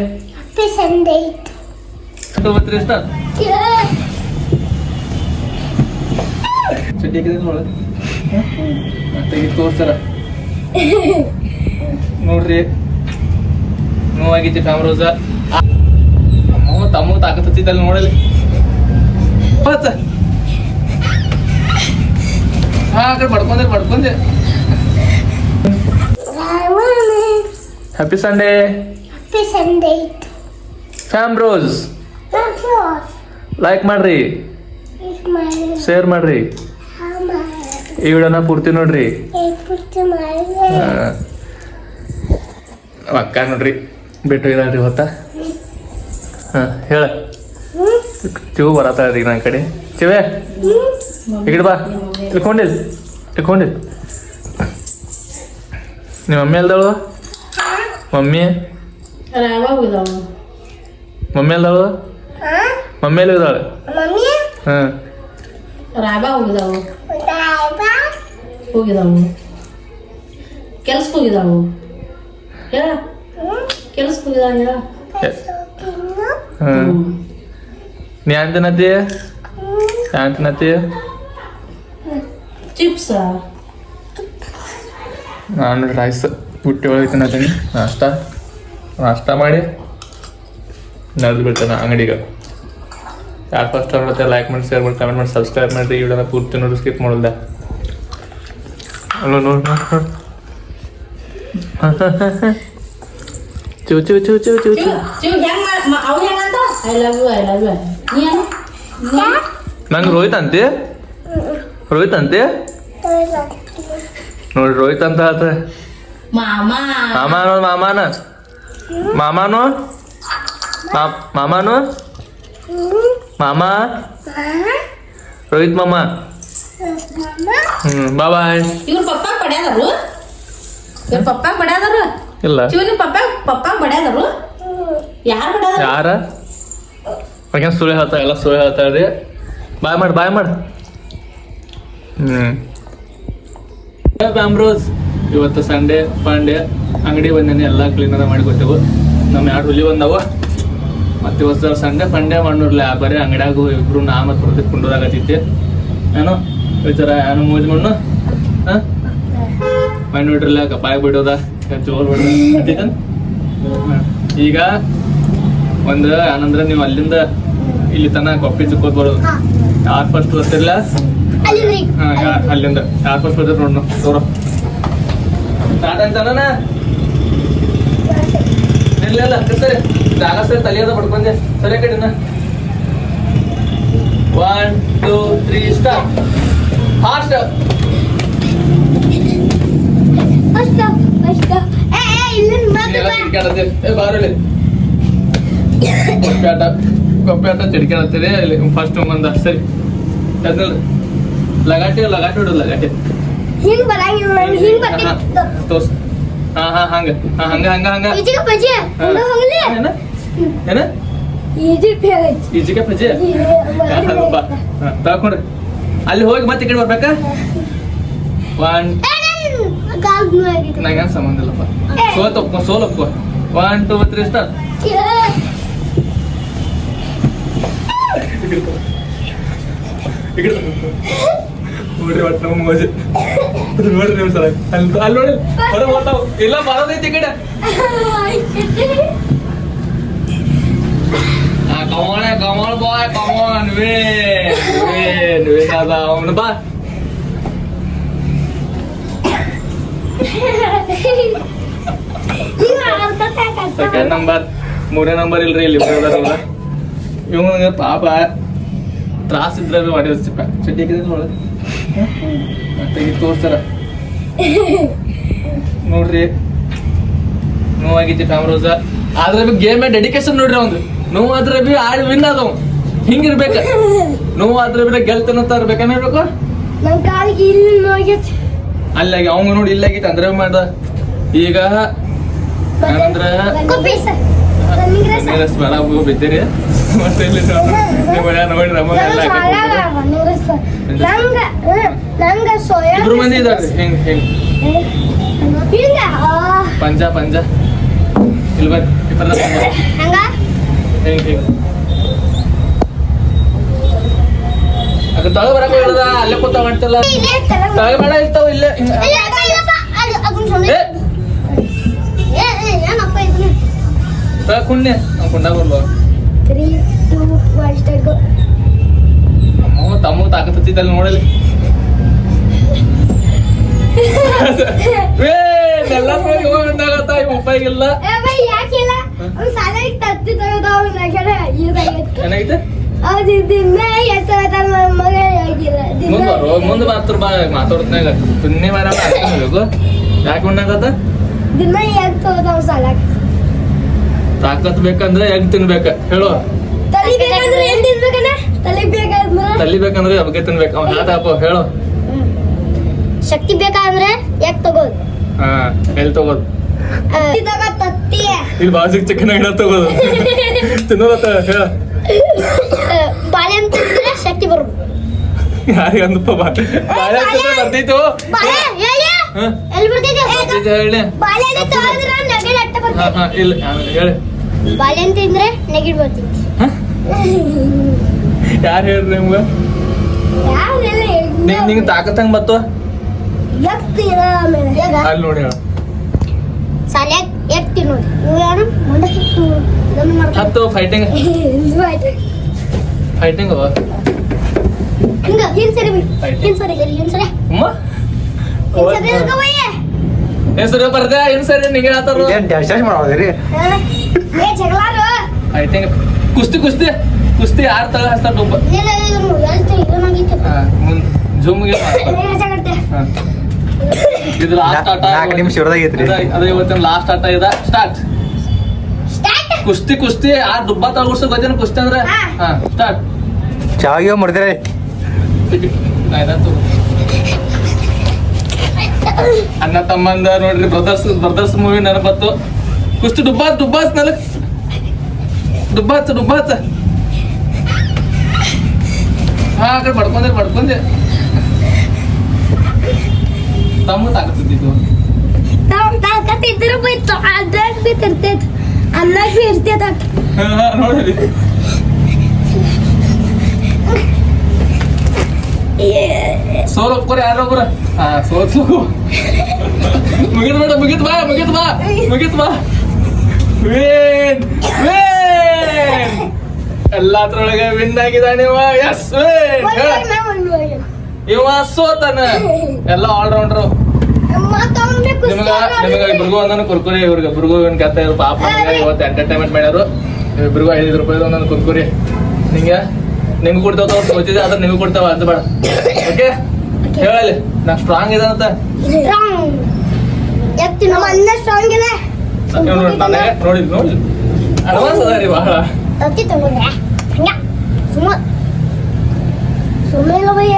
Happy Sunday. 2 3 start. ಚಡ್ಡಿ ಹಾಕಿದ್ರೆ ನೋಡೋದು ಮತ್ತೆ ಈಗ ತೋರಿಸ್ತಾರ ನೋಡ್ರಿ ನೋವಾಗಿತ್ತು ಕಾಮರೋಜ ಅಮ್ಮ ತಮ್ಮ ತಾಕತ್ತಿದ್ದಲ್ಲ ನೋಡಲಿ ಹಾ ಆ ಕಡೆ ಪಡ್ಕೊಂಡೆ ಹ್ಯಾಪಿ ಸಂಡೇ Happy Sunday. ಫ್ಯಾಮ್ರೋಸ್ That's yours. ಲೈಕ್ ಮಾಡ್ರಿ It's mine. ಶೇರ್ ಮಾಡ್ರಿ How mine? ಈ ವಿಡಿಯೋನ ಪೂರ್ತಿ ನೋಡ್ರಿ It's mine. ಅಕ್ಕ ನೋಡ್ರಿ ಬಿಟ್ಟು ಇದಾಳ್ರಿ ಹೊತ್ತ ಹಾ ಹೇಳ ಚಿವು ಬರತ್ತಾಳ್ರಿ ನನ್ನ ಕಡೆ ಚಿವೆ ಈ ಬಾ ಇಳ್ಕೊಂಡಿಲ್ ನಿಮ್ಮ ಮಮ್ಮಿ ಅಲ್ದಳು ಮಮ್ಮಿ ಮಮ್ಮಿ ಅಲ್ದಳು ಮಮ್ಮಿ ಎಲ್ಲಿ ಇದ್ದಾಳೆ Mommy? ಹಾಂ ರಾಬಾ ಹೋಗಿದಾವು Baba? ಹೋಗಿದಾವು ಕೆಲ್ಸಕ್ಕೆ ಹೋಗಿದಾವು ಹೇಳ ಕೆಲ್ಸಕ್ಕೆ ಹೋಗಿದಾವ ಹೇಳ ಹಾಂ ನೀ ಅಂತನತಿ ಅಂತನತಿ ಚಿಪ್ಸ್ ನಾನು ರೈಸ್ ಪುಟ್ಟಿ ಒಳಗೆ ತಿನ್ನತೀನಿ ನಾಷ್ಟ ಮಾಡಿ ನಡೆದು ಬಿಡ್ತಾನೆ ಅಂಗಡಿಗೆ ಯಾರು ಫಸ್ಟ್ ನೋಡುತ್ತೆ ಲೈಕ್ ಮಾಡಿ ಶೇರ್ ಮಾಡಿ ಕಮೆಂಟ್ ಮಾಡಿ ಸಬ್ಸ್ಕ್ರೈಬ್ ಮಾಡಿರಿ ಈ ವಿಡಿಯೋನ ಪೂರ್ತಿ ನೋಡಿ ಸ್ಕಿಪ್ ಮಾಡೋಲ್ಲ ಅಲ್ಲ ನೋಡಿ ಚೂ ಚೂ ಚೂ ಚೂ ಚೂ ಚೂ ಚಿವ್ ಹೆಂಗ ಅವ್ರು ಹೆಂಗಂತ ಐ ಲವ್ ಯು ನೀ ನಂಗೆ ರೋಹಿತ್ ಅಂತೆ ನೋಡಿ ರೋಹಿತ್ ಅಂತ ಹೇಳ್ತಾರೆ ಮಾಮ ಮಾಮಾನು ಮಾಮ ರೋಹಿತ್ ಮಾಮ ಬಾಯ್ ಇವ್ರ ಪಪ್ಪ ಬಡ್ಯಾದರು ಇಲ್ಲ ಚಿವ್ ನಿಮ್ಮ ಪಪ್ಪ ಬಡ್ಯಾದರು ಯಾರು ಬಡ್ಯಾದರು ಯಾರ ಯಾಕೆ ಸುಳ್ಳು ಹೇಳ್ತಾ ಎಲ್ಲ ಸುಳ್ಳು ಹೇಳ್ತಾ ಇದ್ರಿ ಬಾಯ್ ಮಾಡಿ ಫ್ಯಾಮ್ರೋಸ್ ಇವತ್ತು ಸಂಡೇ ಪಾಂಡೆ ಅಂಗಡಿ ಬಂದೇನೆ ಎಲ್ಲ ಕ್ಲೀನರ ಮಾಡಿ ಕೊಟ್ಟೆವು ನಮ್ಮ 2 ಹುಲಿ ಬಂದವು ಮತ್ತೆ ಇವತ್ತು ಸಂಡೇ ಪಂಡೆ ಮಾಡೋರ್ಲ ಬರೀ ಅಂಗಡಿಯಾಗು ಇಬ್ರು ನಾ ಮತ್ತು ಪ್ರತಿ ಕುಂಡೋದಾಗತ್ತೈತಿ ಏನೋ ಈ ಥರ ಏನು ಮೂಜ್ ಮಣ್ಣು ಹಾಂ ಮಣ್ಣು ಬಿಡ್ರಲ್ಲ ಬಾಯ್ ಬಿಡೋದ ಜೋರ್ ಬಿಡೋದ ಈಗ ಒಂದು ಏನಂದ್ರೆ ನೀವು ಅಲ್ಲಿಂದ ಇಲ್ಲಿ ತನಕ ಕೊಪ್ಪಿ ಚಿಕ್ಕೋದ್ ಬರೋದು ಯಾರು ಫಸ್ಟ್ ಬರ್ತಿರ್ಲ ಹಾಂ ಅಲ್ಲಿಂದ ಯಾರು ಫಸ್ಟ್ ಬರ್ತಿರ್ ನೋಡ್ ತೋರ ಸ್ಟಾರ್ಟ್ ಅಂತಾನ ಇಲ್ಲ ಸರಿ ಜಾಗ ಸರಿ ತಲೆಯದ ಪಡ್ಕೊಂಡೆ ಸರಿ ಕಡೆನ 1 2 3 ಸ್ಟಾರ್ಟ್ ಫಾಸ್ಟ್ ಬಾರಲ್ಲಿ ಕೊಪ್ಪೆ ಆಟ ಚಿಡ್ಕಾಡತ್ತೀರಿ ಫಸ್ಟ್ ಮಂದ ಸರಿ ಲಗಾಟಿ ಬಿಡೋದು ಲಗಾಟಿ ಹಿಂಗ್ ಬರಂಗಿಲ್ಲ ಹಿಂಗ್ ಬರ್ತಿತ್ತು ತೋರ್ಸ್ ಹಂಗ ಈಜಿಗೆ ಪಜೆ ಹೋಗ್ಲಿ ಏನ ಈಜಿಗೆ ಪಜೆ ತಗೊಂಡ್ರಿ ಅಲ್ಲಿ ಹೋಗಿ ಮತ್ತೆ ಈ ಕಡೆ ಬರ್ಬೇಕಾ 1 ನಂಗೆ ಸಂಬಂಧ ಇಲ್ಲಪ್ಪ ಸೋಲಪ್ಪ 1 2 3 ಸ್ಟಾರ್ಟ್ ನೋಡ್ರಿ ಒಟ್ಟು ನಮ್ಮ ಮೋಜು ನೋಡ್ರಿ ನೀವು ಸಲ ಅಲ್ಲಿ ನೋಡಿ ಹೊರ ಬರ್ತಾವ ಇಲ್ಲ ಬರೋದೈತಿ ಈ ಕಡೆ ಕಮಾನ್ ಬಾಯ್ ಕಮಾನ್ win ಅದ ಅವನು ಬಾ ಸೆಕೆಂಡ್ ನಂಬರ್ 3ನೇ ನಂಬರ್ ಇಲ್ರಿ ಇಲ್ಲಿ ಬರೋದಾರಲ್ಲ ಇವಂಗ ಪಾಪ ತ್ರಾಸ ಇದ್ರೆ ಮಾಡಿ ಚಡ್ಡಿ ಹಾಕಿದ್ರೆ ನೋಡೋದು ಮತ್ತೆ ಈಗ ತೋರಿಸ್ತಾರ ನೋಡ್ರಿ ನೋವಾಗಿತ್ತು ಕಾಮರೋಜ ಆದ್ರೆ ಬಿ ಗೇಮ್ ಡೆಡಿಕೇಶನ್ ನೋಡ್ರಿ ಅವ್ನು ನೋವಾದ್ರೆ ಬಿ ಆಡಿ ವಿನ್ ಆದವ್ ಹಿಂಗಿರ್ಬೇಕ ನೋವಾದ್ರೆ ಬಿ ಗೆಲ್ತನಂತ ಇರ್ಬೇಕನ್ನ ಇರ್ಬೇಕು ನನ್ ಕಾಲಿಗೆ ಇಲ್ಲಿ ನೋಯ್ತು ಅಲ್ಲಾಗಿ ಅವಂಗ ನೋಡಿ ಇಲ್ಲಾಗಿತ್ತು ಅಂದ್ರೆ ಮಾಡ ಈಗ ಏನಂದ್ರ ಬೇಡ ಬಿದ್ದೀರಿ ಮತ್ತೆ ಇಲ್ಲಿ ನೋಡಿ ನಮಗೆಲ್ಲ ಇಬ್ರು ಮಂದಿ ಇದಾರೆ ಹೆಂಗ್ ಪಂಜ ಇಲ್ಲಿ ಬರ್ರಿ ಇಬ್ಬರ ಹಂಗ ಹಿಂಗೆ ಅಕ್ಕ ತಳ ಬರಕ್ಕೆ ಹೇಳದ ಅಲ್ಲೇ ಕೂತ ಮಾಡ್ತಿಲ್ಲ ಇಲ್ಲೇ ತಲೆ- ತಳ ಬೇಡ ಇರ್ತಾವ ಇಲ್ಲೇ ಹಿಂಗ ಅಲ್ಲ, ಅಪ್ಪ, ಇಲ್ಲಪ್ಪ. ಅದನ್ನ ಸುಮ್ನೆ- ಏನಪ್ಪ ಇದನ್ನ? ತಳ ಕುಣ್ಣೆ ನಾವು ಕುಂಡಾಗ ಬರ್ಲೋ 3, 2, 1 start go. ಅಮ್ಮ ತಮ್ಮ ತಾಕತ್ತಿದ್ದಲ್ಲ ನೋಡಲಿ ಎಲ್ಲ ಹೋಗಂದಾಗತ್ತ ಉಪಾಯಿಗಿಲ್ಲ ಏ ಬೈ, ಯಾಕಿಲ್ಲ? ಅವ್ನು ಸಾಲಾಗಿ ತತ್ತಿ ತೆಗ್ದು ಅವ್ನು ನಗರ ಇದಾಗೈತೆ. ಏನಾಗೈತೆ ಅವ್ನು ದಿನ ಎಷ್ಟ್ ಹೇಳ್ತಾನ ನನ್ ಮಗ ಆಗಿಲ್ಲ. ದಿನ- ಮುಂದ್ ಬರೋ ಮುಂದ್ ಮಾತಾಡ್ತನಾಗ ತುನ್ನಿ ಮಾರ ಹಾಕ್ಬೇಕು ಯಾಕೆ ಉಣ್ಣಾಗತ್ತ ದಿನ ಎಷ್ಟ್ ತಗೋತಾವ ಅವ್ನು ಸಾಲಾಗಿ. ತಾಕತ್ ಬೇಕಂದ್ರೆ ಎಗ್ ತಿನ್ಬೇಕ ಹೇಳು ತಲಿ ಬೇಕಂದ್ರೆ ಏನ್ ತಿನ್ಬೇಕಣ್ಣ? ತಲಿ ಬೇಕಂದ್ರೆ ತಲ್ಲಿ ಬೇಕಂದ್ರೆ ಅಬ್ಗೆ ತಿನ್ಬೇಕು ಅವ್ನ ಹಾತಾಪ ಹೇಳು ಶಕ್ತಿ ಬೇಕಾದ್ರೆ ಯಾಕೆ ತಗೋದು? ಹಾ ಎಲ್ಲಿ ತಗೋದು ತತ್ತಿ ಇಲ್ಲಿ ಬಾಜಿಗೆ ಚಿಕನ್ ಅಂಗಡಿ ತಗೋದು ತಿನ್ನೋದತ್ತ ಹೇಳ ಬಾಳೆಹಣ್ಣು ತಿಂದ್ರೆ ಶಕ್ತಿ ಬರೋದು. ಯಾರಿಗೆ ಅಂದಪ್ಪ ಬಾಳೆ ಬರ್ತೈತು ಬಾಳೆ ಹೇಳಿ ಹಾ ಎಲ್ಲಿ ಬರ್ತೈತೆ? ಹೇಳಿ ಬಾಳೆಹಣ್ಣು ತಗೊಂಡ್ರೆ ನೆಗಡಿ ಅಟ್ಟ ಹಾ ಬರ್ತೈತೆ. ಹಾ ಇಲ್ಲ ಆಮೇಲೆ ಹೇಳಿ ಬಾಳೆಹಣ್ಣು ತಿಂದ್ರೆ ನೆಗಡಿ ಬರ್ತೈತಿ. ಯಾರು ಹೇಳ್ರಿ ನಿಮ್ಗೆ ಯಾರೆಲ್ಲ ನಿಂಗೆ ತಾಕತ್ತಂಗ್ ಬತ್ತು ಎಕ್ತಿರ ಆಮೇಲೆ ಅಲ್ಲಿ ನೋಡಿ ಹೇಳ ಸಾಲ್ಯಾಗ ಎಕ್ತಿ ನೋಡಿ ಇವ್ ಯಾರು ಮಂಡಕ್ಕಿತ್ತು ಇದನ್ನ ಮಾಡ್ತಾರೆ. ಹತ್ತು ಫೈಟಿಂಗ್ ಇದು ಆಯ್ತು. ಫೈಟಿಂಗ್ ಹಿಂಗ ಹಿಂಗ್ ಸರಿ ಬೈ. ಆಯ್ತು. ಹಿಂಗ್ ಸರಿ ಸರಿ ಹಿಂಗ್ ಸರಿ ಅಮ್ಮ ಹಿಂಗ್ ಸರಿ ಇರ್ಕೊ ಬಯ್ಯ. ಹೆಸರು ಬರ್ದೆ ಏನ್ ಸರಿ ನಿಂಗೆ ಆತಾರ ಡ್ಯಾಶ್ ಮಾಡೋದ್ರಿ ಏ ಜಗಳಾರು ಫೈಟಿಂಗ್ ಕುಸ್ತಿ ಯಾರು ತಳ ಹಚ್ತಾರ ಡುಬ್ಬ ಇಲ್ಲ ಇದನ್ನಾಗಿತ್ತು ಮುಂದ್ ಜೂಮ್ಗೆ ಜಗತ್ತೆ ಇದು ಲಾಸ್ಟ್ ಆಟ 4 ನಿಮಿಷ ಇರೋದಾಗೈತ್ರಿ ಅದೇ ಇವತ್ತಿನ ಲಾಸ್ಟ್ ಆಟ ಇದ ಸ್ಟಾರ್ಟ್ ಸ್ಟಾರ್ಟ್ ಕುಸ್ತಿ ಆ ಡುಬ್ಬ ತಗೊಳ್ಸೋ ಗೊತ್ತೇನು ಕುಸ್ತಿ ಅಂದ್ರೆ ಹಾ. ಹಾ ಸ್ಟಾರ್ಟ್ ಚಾವಿಗೆ ಮುಡ್ದಿರಿ ಆಯ್ತು ಅಣ್ಣ ತಮ್ಮಂದ ನೋಡ್ರಿ ಬ್ರದರ್ಸ್ ಮೂವಿ ನೆನಪತ್ತು ಕುಸ್ತಿ ಡುಬ್ಬಾಸ್ ನಲಕ್ ಡುಬ್ಬಾಸ್ ಹಾ ಆ ಕಡೆ ಪಡ್ಕೊಂಡೆ ತಮ್ಮ ತಾಕತ್ತಿದ್ದು ತಾಕತ್ತಿದ್ರು ಬೈತು ಅದ್ರಾಗ ಬಿ ತಿರ್ತೈತಿ ಅನ್ನಾಗ ಬಿ ಇರ್ತೈತ ನೋಡ್ರಿ ಸೋಲ್ ಒಪ್ಕೊರಿ ಯಾರೊಬ್ರ ಹಾ ಸೋತ್ಲು ಮುಗಿತ್ ಬಾ ವಿನ್ ಎಲ್ಲಾದ್ರೊಳಗೆ ವಿನ್ ಆಗಿದ್ದಾನೆ ಇವ ಎಸ್ ವಿನ್ ಇವ ಸೋತನ ಎಲ್ಲ ಆಲ್ರೌಂಡ್ರು ನಿಮಗ ಇಬ್ರಿಗೂ ಒಂದೊಂದು ಕುರ್ಕುರಿ ಇವ್ರಿಗೆ ಇಬ್ರಿಗೂ ಏನ್ ಕತ್ತ ಇವ್ರು ಪಾಪ ನಮ್ಗೆ ಇವತ್ತು ಎಂಟರ್ಟೈನ್ಮೆಂಟ್ ಮಾಡ್ಯಾರು ಇಬ್ರಿಗೂ 5 ರೂಪಾಯಿ ಒಂದೊಂದು ಕುರ್ಕುರಿ ನಿಂಗೂ ಕೊಡ್ತಾವ ಗೊತ್ತಿದೆ ಅದ್ರ ನಿಮಗೂ ಕೊಡ್ತಾವ ಅಂತ ಬೇಡ ಓಕೆ ಹೇಳಲಿ ನಾ ಸ್ಟ್ರಾಂಗ್ ಇದೆ ಅಂತ ನಮ್ಮ ಅಣ್ಣ ಸ್ಟ್ರಾಂಗ್ ಇದೆ ನೋಡಿ ಅಡ್ವಾನ್ಸ್ ಅದ ರೀ ಬಹಳ ತತ್ತಿ ತಗೊಂಡ್ರೆ ಹಂಗ ಸುಮ್ಮ ಇಲ್ಲ ಬಯ್ಯ